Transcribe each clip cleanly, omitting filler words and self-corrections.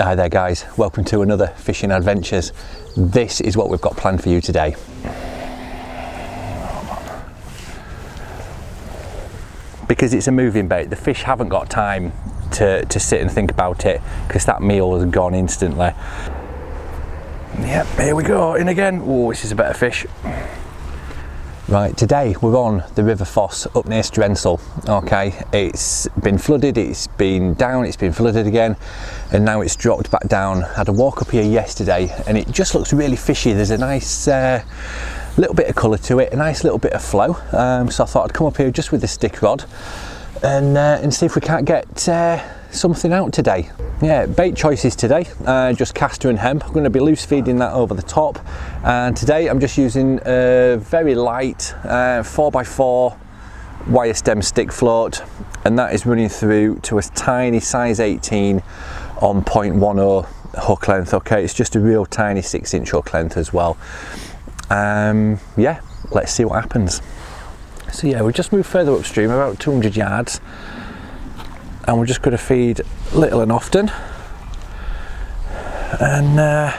Hi there guys, welcome to another fishing adventures. This is what we've got planned for you today. Because it's a moving bait, the fish haven't got time to sit and think about it because that meal has gone instantly. Yep, here we go, in again. Oh, this is a better fish. Right, today we're on the River Foss up near Strensel. Okay, it's been flooded, it's been down, it's been flooded again, and now it's dropped back down. I had a walk up here yesterday and it just looks really fishy. There's a nice little bit of colour to it, a nice little bit of flow. So I thought I'd come up here just with the stick rod and see if we can't get something out today. Yeah, bait choices today, just castor and hemp. I'm going to be loose feeding that over the top, and today I'm just using a very light 4x4 wire stem stick float, and that is running through to a tiny size 18 on 0.10 hook length. Okay, it's just a real tiny 6-inch hook length as well. Yeah, let's see what happens. So yeah, we just moved further upstream about 200 yards, and we're just going to feed little and often and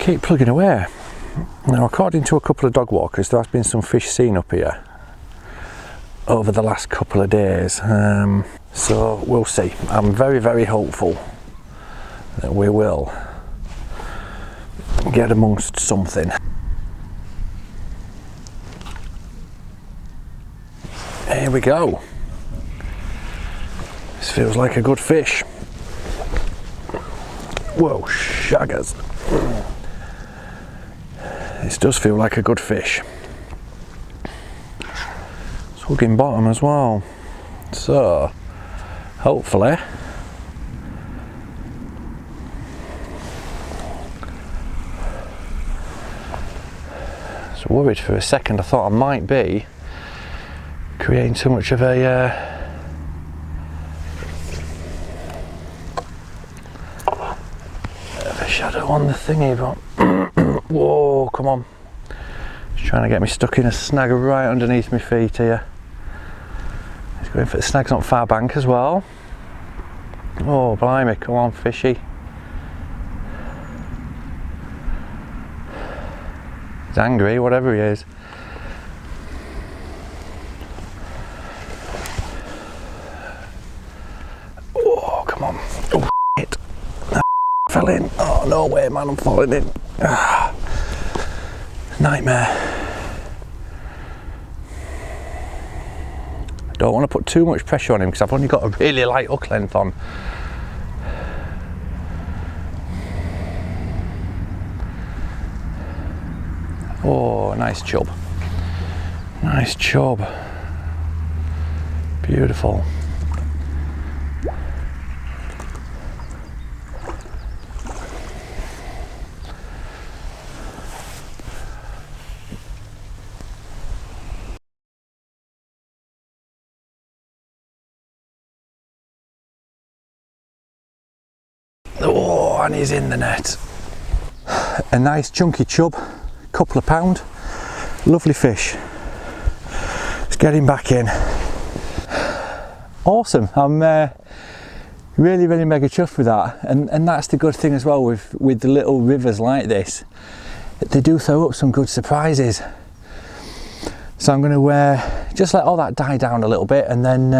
keep plugging away. Now, according to a couple of dog walkers, there has been some fish seen up here over the last couple of days, so we'll see. I'm very hopeful that we will get amongst something. Here we go. This feels like a good fish. Whoa, shaggers. This does feel like a good fish. It's hooking bottom as well. So, hopefully, I was worried for a second. I thought I might be creating too much of a shadow on the thingy, but whoa, come on. He's trying to get me stuck in a snag right underneath my feet here. He's going for the snags on far bank as well. Oh, blimey, come on, fishy. He's angry, whatever he is. Oh, come on. Oh, shit. Fell in. Oh, no way, man, I'm falling in. Ah, nightmare. I don't want to put too much pressure on him because I've only got a really light hook length on. Oh, nice chub. Nice chub. Beautiful. Oh, and he's in the net. A nice chunky chub, couple of pound, lovely fish. Let's get him back in. Awesome, I'm really mega chuffed with that, and that's the good thing as well with the little rivers like this. They do throw up some good surprises. So I'm going to just let all that die down a little bit, and then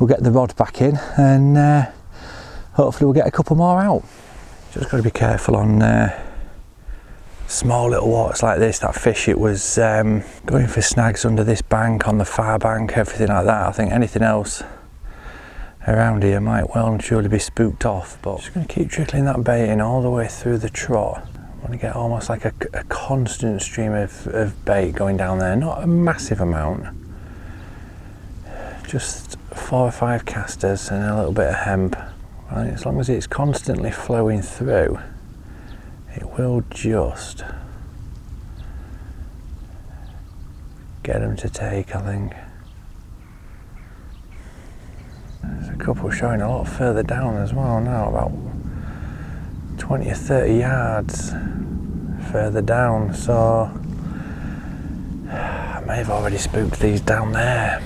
we'll get the rod back in, and hopefully we'll get a couple more out. Just got to be careful on small little waters like this. That fish, it was going for snags under this bank, on the far bank, everything like that. I think anything else around here might well and surely be spooked off, but just going to keep trickling that bait in all the way through the trot. I want to get almost like a constant stream of bait going down there, not a massive amount, just 4 or 5 casters and a little bit of hemp. Right, as long as it's constantly flowing through, it will just get them to take, I think. There's a couple showing a lot further down as well now, about 20 or 30 yards further down, so I may have already spooked these down there.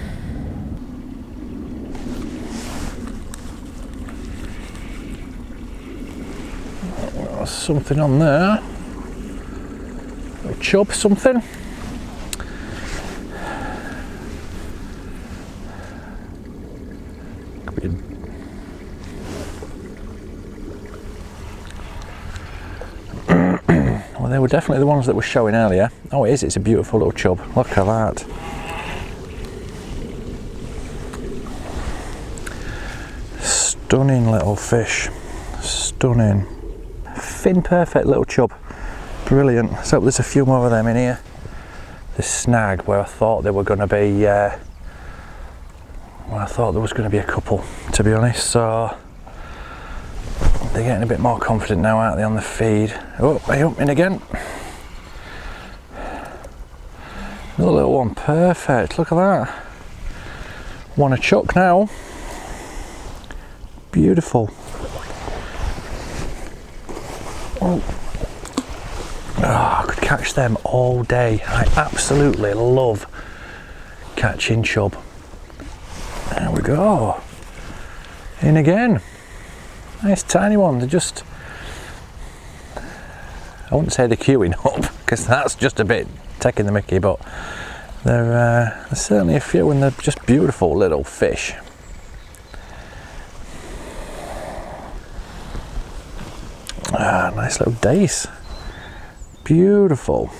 That's something on there. A chub, something. Well, they were definitely the ones that were showing earlier. Oh, it is, it's a beautiful little chub. Look at that. Stunning little fish. Stunning. Fin perfect little chub. Brilliant. Let's hope there's a few more of them in here. The snag, where I thought there were going to be, well, I thought there was going to be a couple, to be honest. So they're getting a bit more confident now, aren't they, on the feed? Oh, hey, up in again. Another little one, perfect. Look at that. One a chuck now. Beautiful. Oh. Oh, I could catch them all day. I absolutely love catching chub. There we go. In again. Nice tiny one. They're just, I wouldn't say they're queuing up, because that's just a bit taking the mickey, but there's certainly a few, and they're just beautiful little fish. Ah, nice little dace. Beautiful.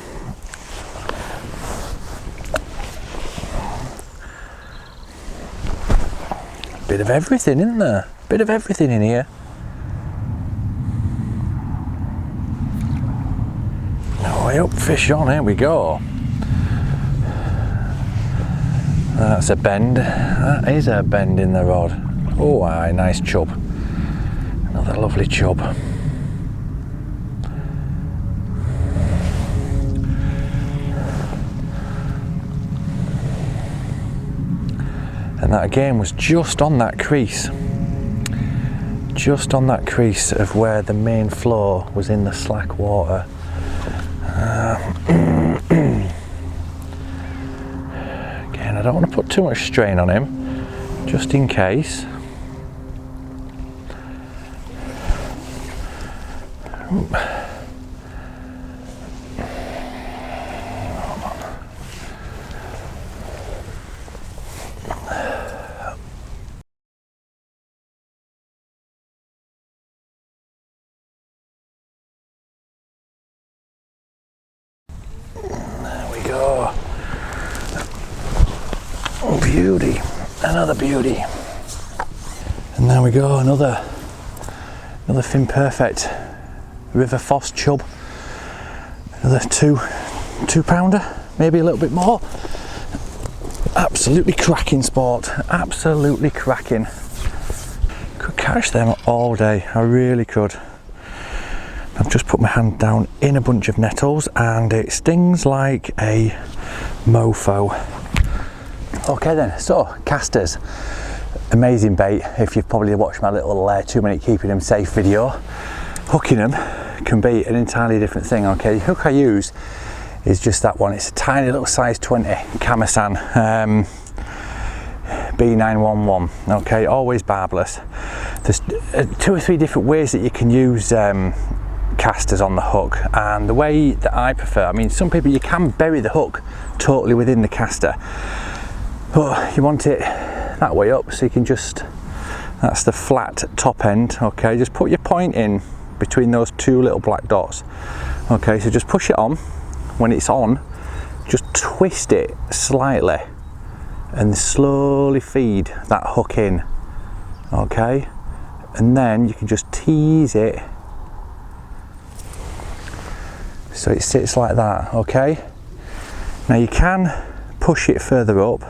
Bit of everything, isn't there? Bit of everything in here. Way up, fish on, here we go. That's a bend. That is a bend in the rod. Oh, aye, nice chub. Another lovely chub. And that again was just on that crease. Just on that crease of where the main flow was in the slack water. Again, I don't want to put too much strain on him, just in case. Oh, beauty, another beauty. And there we go, another fin perfect River Foss chub. Another two pounder, maybe a little bit more. Absolutely cracking sport, absolutely cracking. Could catch them all day, I really could. I've just put my hand down in a bunch of nettles and it stings like a mofo. Okay then, so casters, amazing bait. If you've probably watched my little 2-minute keeping them safe video, hooking them can be an entirely different thing. Okay, the hook I use is just that one. It's a tiny little size 20 Kamasan B911. Okay, always barbless. There's 2 or 3 different ways that you can use casters on the hook, and the way that I prefer, I mean, some people, you can bury the hook totally within the caster, but you want it that way up, so you can just, that's the flat top end. Okay, just put your point in between those 2 little black dots. Okay, so just push it on. When it's on, just twist it slightly and slowly feed that hook in. Okay, and then you can just tease it so it sits like that. Okay, now you can push it further up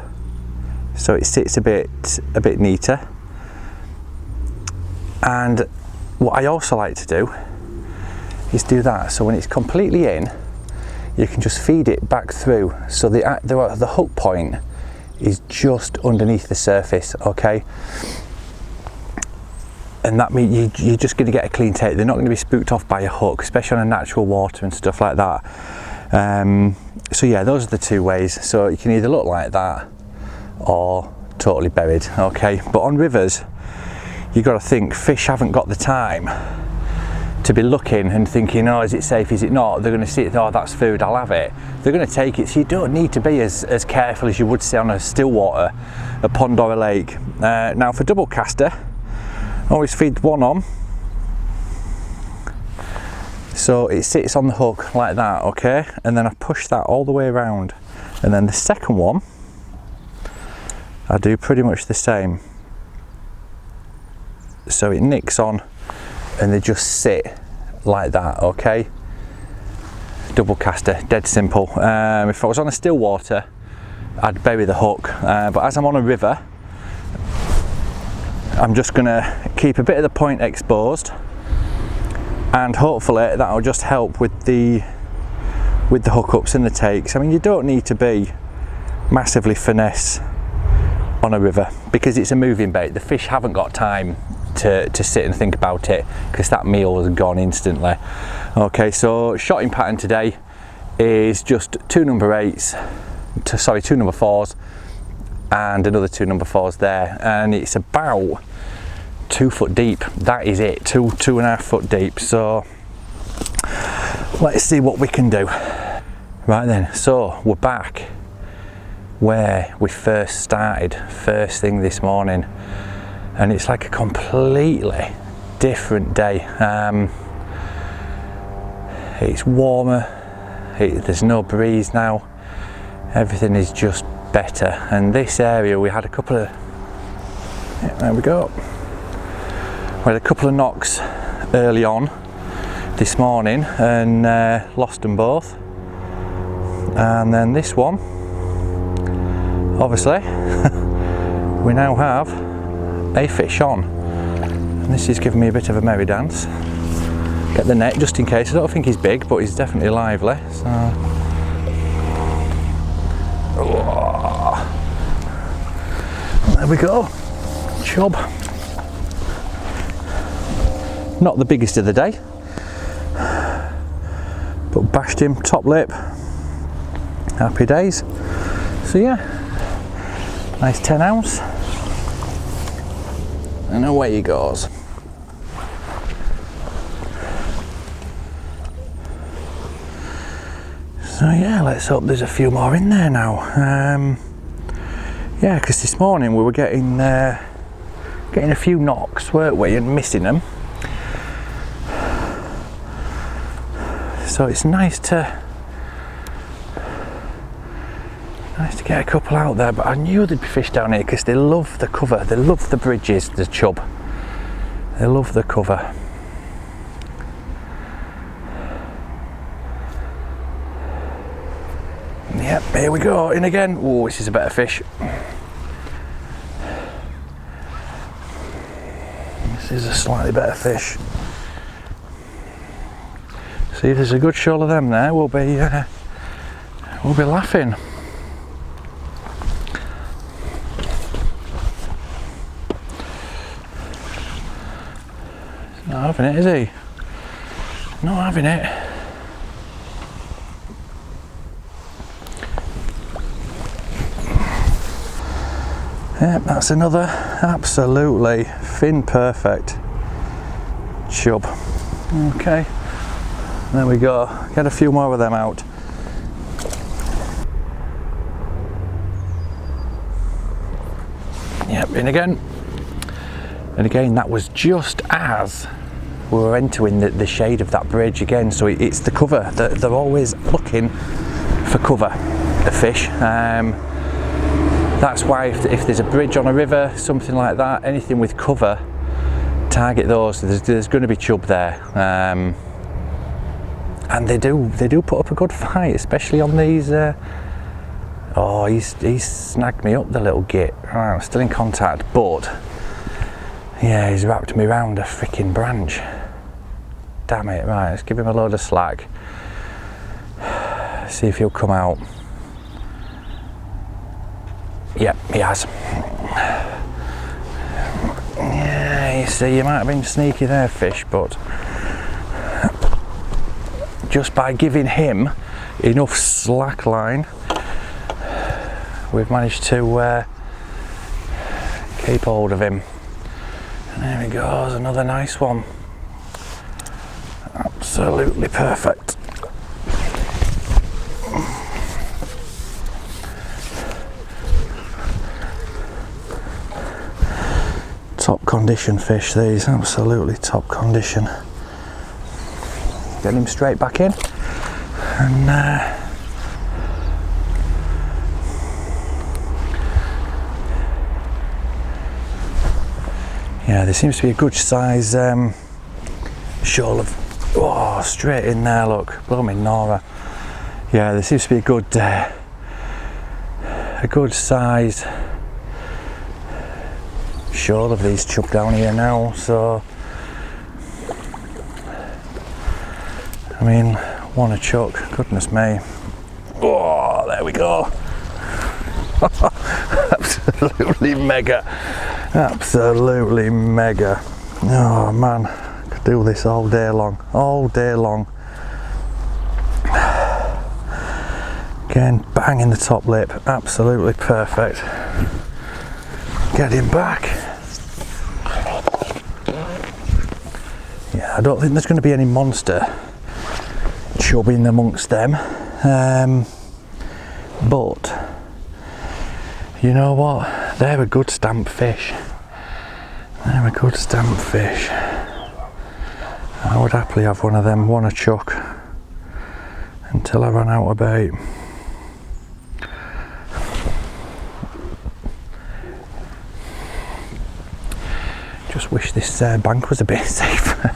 so it sits a bit neater. And what I also like to do is do that, so when it's completely in, you can just feed it back through, so the hook point is just underneath the surface. Okay, and that means you're just going to get a clean take. They're not going to be spooked off by a hook, especially on a natural water and stuff like that. So yeah, those are the 2 ways. So you can either look like that or totally buried. Okay, but on rivers, you've got to think, fish haven't got the time to be looking and thinking, oh, is it safe, is it not? They're going to see it, oh, that's food, I'll have it. They're going to take it, so you don't need to be as careful as you would say on a still water, a pond or a lake. Now for double caster, always feed one on, so it sits on the hook like that, okay? And then I push that all the way around. And then the second one, I do pretty much the same. So it nicks on and they just sit like that, okay? Double caster, dead simple. If I was on a still water, I'd bury the hook, but as I'm on a river, I'm just gonna keep a bit of the point exposed, and hopefully that'll just help with the hookups and the takes. I mean, you don't need to be massively finesse on a river because it's a moving bait. The fish haven't got time to sit and think about it because that meal has gone instantly. Okay, so shotting pattern today is just two number 4s and another two number 4s there, and it's about 2 foot deep. That is it, 2.5 foot deep. So let's see what we can do. Right then, so we're back where we first started, first thing this morning, and it's like a completely different day. It's warmer, there's no breeze now, everything is just better. And this area, we had a couple of, there we go, we had a couple of knocks early on this morning and lost them both. And then this one, obviously, we now have a fish on, and this is giving me a bit of a merry dance. Get the net just in case. I don't think he's big, but he's definitely lively. So, there we go, chub. Not the biggest of the day, but bashed him top lip. Happy days. So yeah, nice 10 ounce. And away he goes. So yeah, let's hope there's a few more in there now. Yeah, because this morning we were getting a few knocks, weren't we, and missing them. So it's nice to get a couple out there, but I knew there'd be fish down here because they love the cover, they love the bridges, the chub, they love the cover. Yep, here we go, in again. Oh, this is a better fish. This is a slightly better fish. See if there's a good shoal of them there, we'll be laughing. Not having it, is he? Not having it. Yep, that's another absolutely fin perfect chub. Okay, there we go. Get a few more of them out. Yep, in again. And again, that was just as we were entering the shade of that bridge again, so it's the cover. They're always looking for cover, the fish. That's why if there's a bridge on a river, something like that, anything with cover, target those. There's going to be chub there, and they do put up a good fight, especially on these. Oh, he's snagged me up, the little git. Right, I'm still in contact, but yeah, he's wrapped me around a freaking branch. Damn it, right, let's give him a load of slack. See if he'll come out. Yep, he has. Yeah, you see, you might have been sneaky there, fish, but just by giving him enough slack line, we've managed to keep hold of him. And there he goes, another nice one. Absolutely perfect. Top condition fish these, absolutely top condition. Get him straight back in and yeah, there seems to be a good size shoal of, oh, straight in there, look, blooming Nora. Yeah, there seems to be a good size shoal of these chub down here now, so I mean, one a chuck, goodness me. Oh, there we go. Absolutely mega. Absolutely mega. Oh man, I could do this all day long. All day long. Again, bang in the top lip. Absolutely perfect. Get him back. Yeah, I don't think there's going to be any monster chub in amongst them. But you know what? They're a good stamp fish. They're a good stamp fish. I would happily have one of them, one a chuck, until I ran out of bait. Just wish this bank was a bit safer.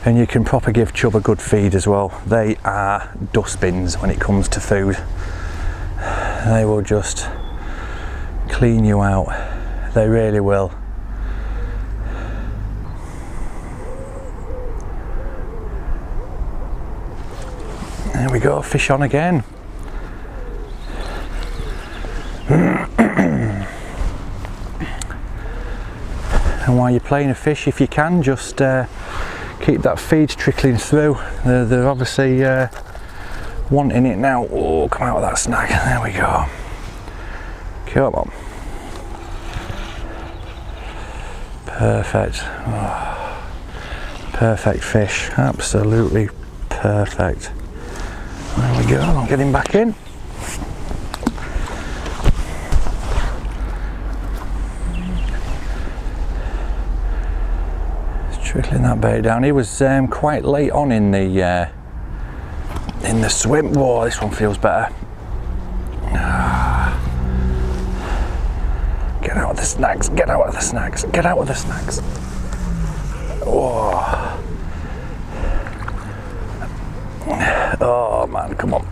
And you can proper give chub a good feed as well. They are dustbins when it comes to food. They will just clean you out. They really will. There we go, fish on again. And while you're playing a fish, if you can, just keep that feed trickling through. They're obviously wanting it now. Oh, come out with that snag. There we go. Come on. Perfect. Oh, perfect fish. Absolutely perfect. There we go. I'll get him back in. Trickling that bait down. He was quite late on in the swim. Whoa, this one feels better. Get out of the snags, get out of the snags, get out of the snags. Whoa. Oh man, come on.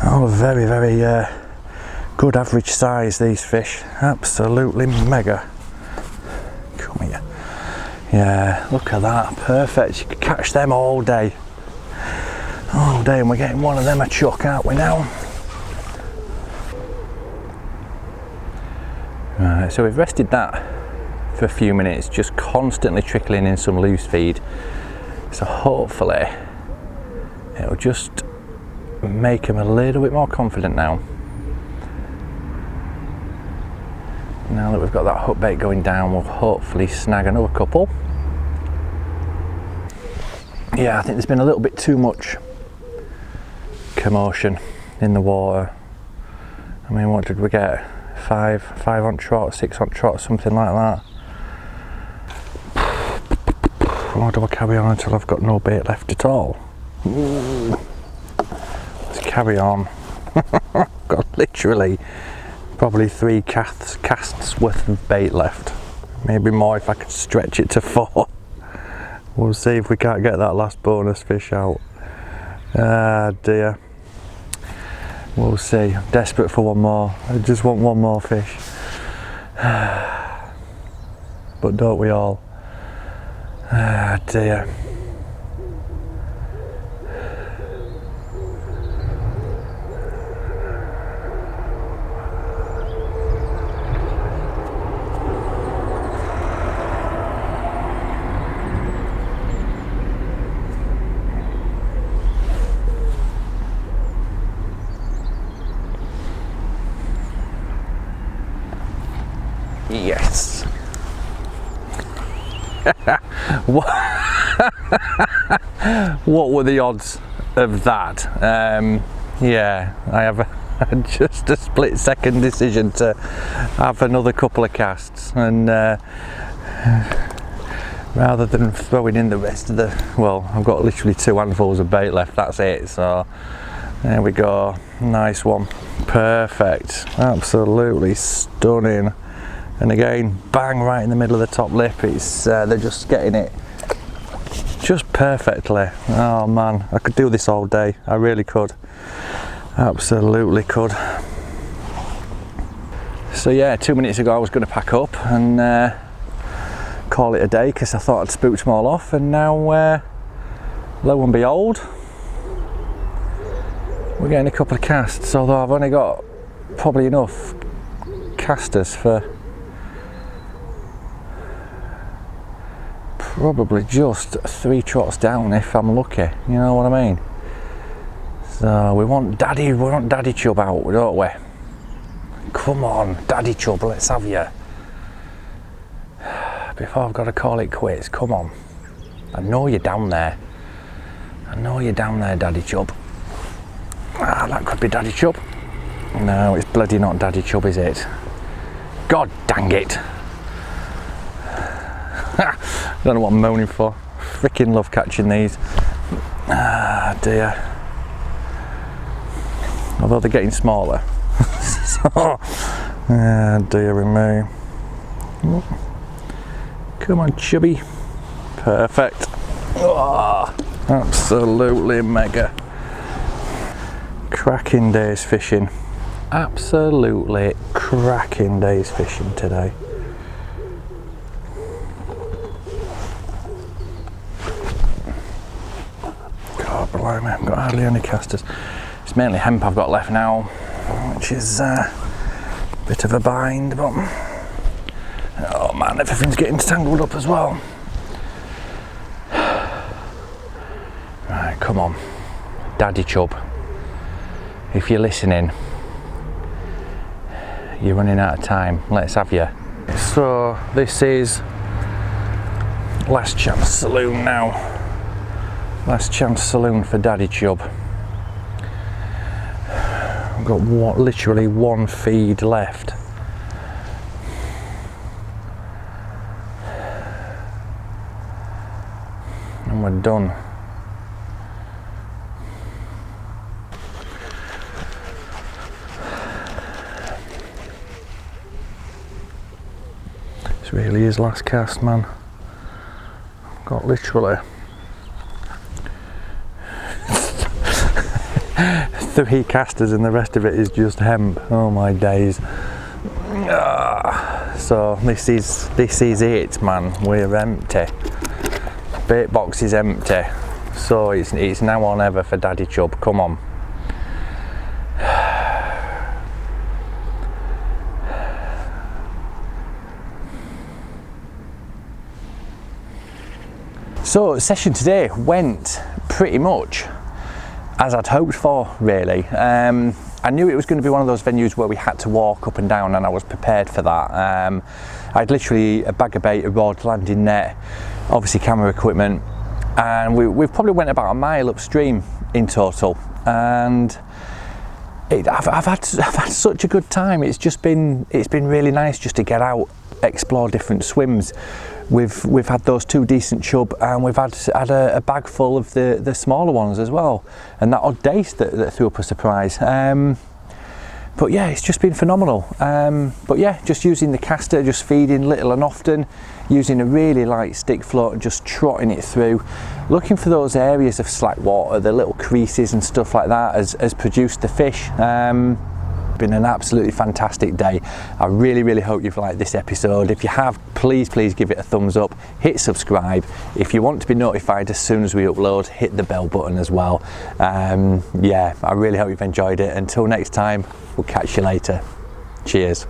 Oh, very, very good average size, these fish. Absolutely mega. Come here. Yeah, look at that. Perfect. You could catch them all day. All day, and we're getting one of them a chuck, aren't we now? Right, so we've rested that for a few minutes, just constantly trickling in some loose feed. So hopefully it'll just make him a little bit more confident now. Now that we've got that hook bait going down, we'll hopefully snag another couple. Yeah, I think there's been a little bit too much commotion in the water. I mean, what did we get? Five on trot, 6 on trot, something like that. Or do I carry on until I've got no bait left at all? Ooh. Let's carry on. Got literally probably 3 casts worth of bait left. Maybe more if I could stretch it to 4. We'll see if we can't get that last bonus fish out. Ah dear. We'll see. I'm desperate for one more. I just want one more fish. But don't we all? Ah dear. What were the odds of that? Yeah, I have just a split second decision to have another couple of casts, and rather than throwing in the rest of the, well, I've got literally 2 handfuls of bait left, that's it. So there we go, nice one, perfect, absolutely stunning. And again, bang, right in the middle of the top lip. It's they're just getting it just perfectly. Oh man, I could do this all day, I really could, absolutely could. So yeah, 2 minutes ago I was going to pack up and call it a day because I thought I'd spooked them all off, and now lo and behold, we're getting a couple of casts, although I've only got probably enough casters for probably just 3 trots down if I'm lucky, you know what I mean? So we want daddy chub out, don't we? Come on, daddy chub, let's have you. Before I've got to call it quits, come on. I know you're down there. I know you're down there, daddy chub. Ah, that could be daddy chub. No, it's bloody not daddy chub, is it? God dang it. Don't know what I'm moaning for. Freaking love catching these. Ah dear. Although they're getting smaller. So, ah dear me. Come on, chubby. Perfect. Oh, absolutely mega. Cracking days fishing. Absolutely cracking days fishing today. God blimey, I've got hardly any casters. It's mainly hemp I've got left now, which is a bit of a bind, but oh man, everything's getting tangled up as well. Right, come on, daddy chub, if you're listening, you're running out of time, let's have you. So this is last chance saloon now, last chance saloon for daddy chub. I've got literally 1 feed left. And we're done. This really is last cast, man. I've got literally 3 casters and the rest of it is just hemp. Oh my days. So this is it, man. We're empty. Bait box is empty, so it's now or never for daddy chub. Come on. So session today went pretty much as I'd hoped for, really. I knew it was going to be one of those venues where we had to walk up and down, and I was prepared for that. I had literally a bag of bait, a rod, landing net, obviously camera equipment, and we probably went about a mile upstream in total, and I've had such a good time. It's been really nice just to get out, explore different swims. We've had those 2 decent chub, and we've had a bag full of the smaller ones as well, and that odd dace that threw up a surprise. But yeah, it's just been phenomenal. But yeah, just using the caster, just feeding little and often, using a really light stick float and just trotting it through, looking for those areas of slack water, the little creases and stuff like that has produced the fish. Been an absolutely fantastic day. I really hope you've liked this episode. If you have, please give it a thumbs up, hit subscribe. If you want to be notified as soon as we upload, hit the bell button as well. Yeah, I really hope you've enjoyed it. Until next time, we'll catch you later. Cheers.